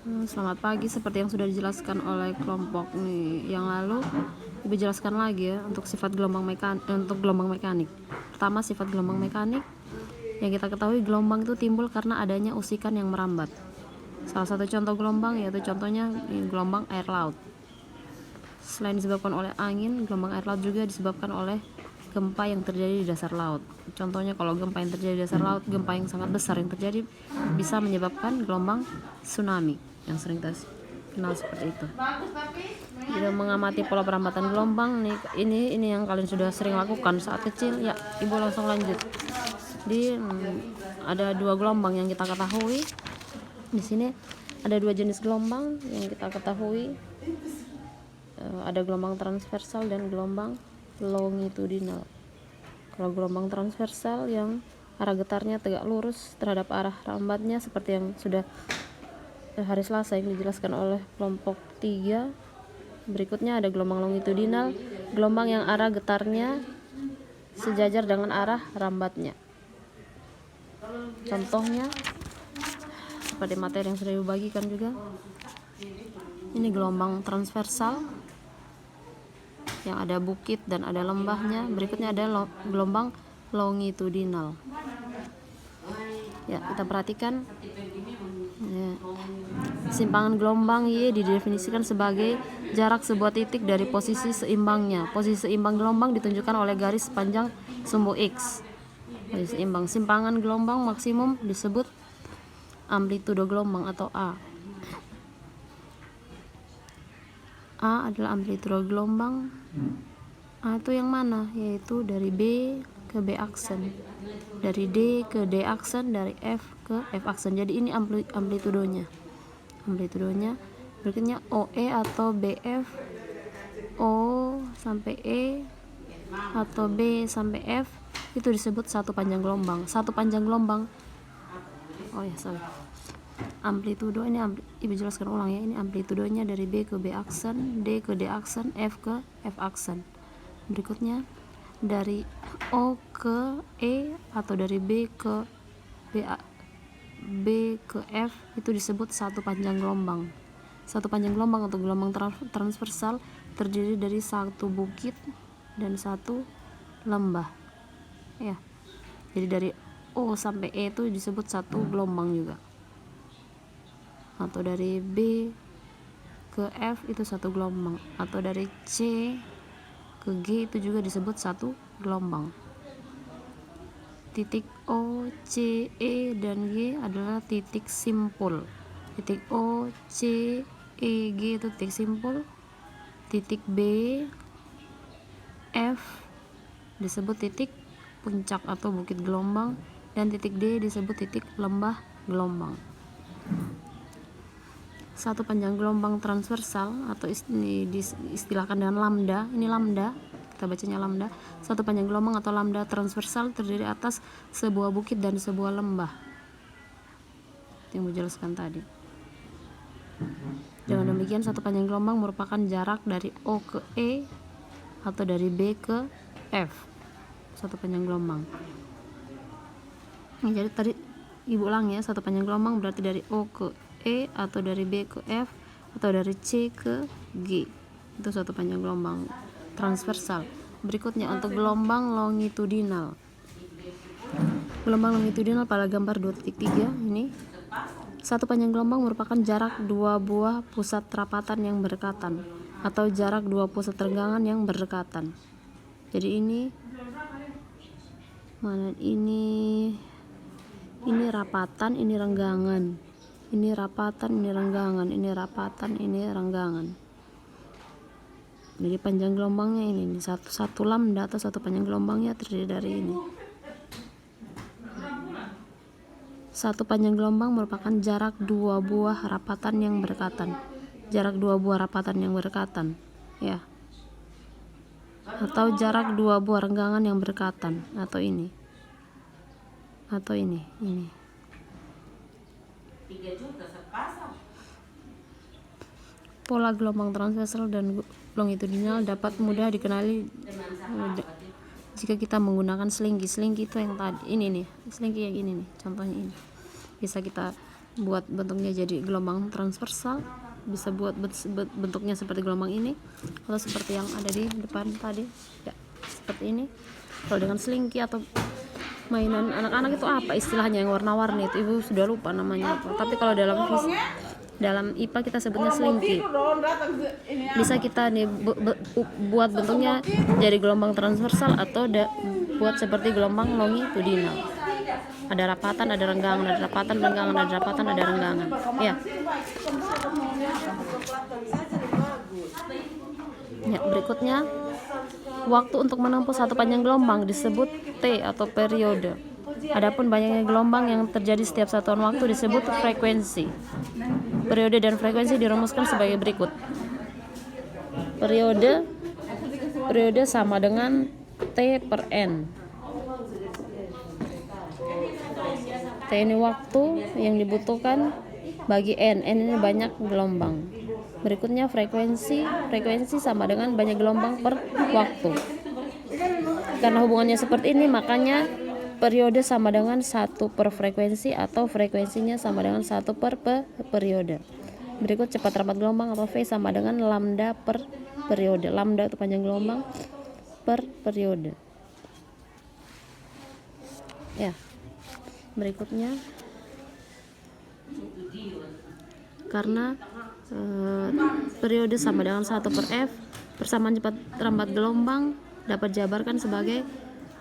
Selamat pagi, seperti yang sudah dijelaskan oleh kelompok yang lalu, Ibu jelaskan lagi ya untuk sifat gelombang mekanik. Pertama, sifat gelombang mekanik. Yang kita ketahui, gelombang itu timbul karena adanya usikan yang merambat. Salah satu contoh gelombang yaitu contohnya gelombang air laut. Selain disebabkan oleh angin, gelombang air laut juga disebabkan oleh gempa yang terjadi di dasar laut. Contohnya kalau gempa yang terjadi di dasar laut, gempa yang sangat besar yang terjadi bisa menyebabkan gelombang tsunami yang sering kita kenal seperti itu. Jika mengamati pola perambatan gelombang, ini yang kalian sudah sering lakukan saat kecil. Ya, Ibu langsung lanjut. Ada dua gelombang yang kita ketahui. Di sini ada dua jenis gelombang yang kita ketahui. Ada gelombang transversal dan gelombang longitudinal. Kalau gelombang transversal yang arah getarnya tegak lurus terhadap arah rambatnya, seperti yang sudah hari Selasa yang dijelaskan oleh kelompok 3. Berikutnya ada gelombang longitudinal, gelombang yang arah getarnya sejajar dengan arah rambatnya. Contohnya seperti materi yang sudah dibagikan juga. Ini gelombang transversal yang ada bukit dan ada lembahnya. Berikutnya ada gelombang longitudinal. Ya, kita perhatikan. Ya. Simpangan gelombang Y didefinisikan sebagai jarak sebuah titik dari posisi seimbangnya. Posisi seimbang gelombang ditunjukkan oleh garis panjang sumbu X. Posisi seimbang. Simpangan gelombang maksimum disebut amplitudo gelombang atau A. A adalah amplitudo gelombang. A itu yang mana? Yaitu dari B ke B aksen, dari D ke D aksen, dari F ke F aksen. Jadi ini amplitudonya. Berikutnya OE atau BF, O sampai E atau B sampai F itu disebut satu panjang gelombang. Amplitudo ini Ibu jelaskan ulang ya. Ini amplitudonya dari B ke B aksen, D ke D aksen, F ke F aksen. Berikutnya dari O ke E atau dari B ke F itu disebut satu panjang gelombang. Satu panjang gelombang atau gelombang transversal terdiri dari satu bukit dan satu lembah. Ya. Jadi dari O sampai E itu disebut satu gelombang juga. Atau dari B ke F itu satu gelombang, atau dari C ke G itu juga disebut satu gelombang. Titik O, C, E, dan G adalah titik simpul. Titik O, C, E, G itu titik simpul. Titik B, F disebut titik puncak atau bukit gelombang, dan titik D disebut titik lembah gelombang. Satu panjang gelombang transversal atau diistilahkan dengan lambda. Ini lambda, kita bacanya lambda. Satu panjang gelombang atau lambda transversal terdiri atas sebuah bukit dan sebuah lembah. Itu yang dijelaskan tadi. Dengan demikian, satu panjang gelombang merupakan jarak dari O ke E atau dari B ke F. Satu panjang gelombang. Jadi tadi Ibu ulang ya, satu panjang gelombang berarti dari O ke E atau dari B ke F atau dari C ke G. Itu satu panjang gelombang transversal. Berikutnya untuk gelombang longitudinal. Gelombang longitudinal pada gambar 2.3 ini. Satu panjang gelombang merupakan jarak dua buah pusat rapatan yang berdekatan atau jarak dua pusat renggangan yang berdekatan. Jadi ini rapatan, ini renggangan. Ini rapatan, ini renggangan, ini rapatan, ini renggangan. Jadi panjang gelombangnya ini satu lambda atau satu panjang gelombangnya terdiri dari ini. Satu panjang gelombang merupakan jarak dua buah rapatan yang berdekatan. Jarak dua buah rapatan yang berdekatan, ya. Atau jarak dua buah renggangan yang berdekatan, atau ini. Atau ini. Pola gelombang transversal dan longitudinal dapat mudah dikenali jika kita menggunakan selingki. Selingki itu yang tadi ini nih, selingki yang ini nih, contohnya ini bisa kita buat bentuknya jadi gelombang transversal, bisa buat bentuknya seperti gelombang ini atau seperti yang ada di depan tadi ya, seperti ini. Kalau dengan selingki atau mainan anak-anak itu apa istilahnya yang warna-warni itu, ibu sudah lupa namanya apa, tapi kalau dalam IPA kita sebutnya selingki. Bisa kita nih buat bentuknya jadi gelombang transversal atau buat seperti gelombang longitudinal. Ada rapatan, ada renggangan, ada rapatan, renggangan, ada rapatan, ada renggangan. Ya. Ya, berikutnya waktu untuk menempuh satu panjang gelombang disebut T atau periode. Adapun banyaknya gelombang yang terjadi setiap satuan waktu disebut frekuensi. Periode dan frekuensi dirumuskan sebagai berikut. Periode sama dengan T per N. T ini waktu yang dibutuhkan bagi N ini banyak gelombang. Berikutnya frekuensi sama dengan banyak gelombang per waktu. Karena hubungannya seperti ini, makanya periode sama dengan 1 per frekuensi atau frekuensinya sama dengan 1 per periode. Berikut cepat rampat gelombang atau V sama dengan lambda per periode. Lambda itu panjang gelombang per periode. Ya. Berikutnya, karena periode sama dengan 1 per F, persamaan cepat rampat gelombang dapat dijabarkan sebagai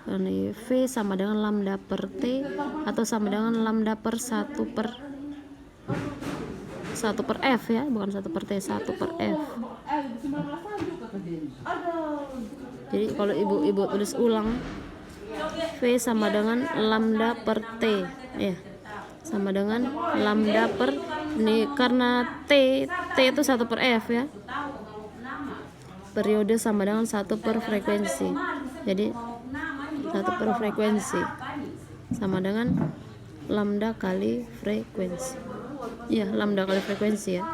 V sama dengan lambda per T atau sama dengan lambda per 1 per F ya, bukan 1 per T, 1 per F. Jadi kalau ibu tulis ulang, V sama dengan lambda per T ya, sama dengan lambda per ini, karena T itu 1 per F ya, periode sama dengan 1 per frekuensi, jadi 1 per frekuensi sama dengan lambda kali frekuensi ya, lambda kali frekuensi ya.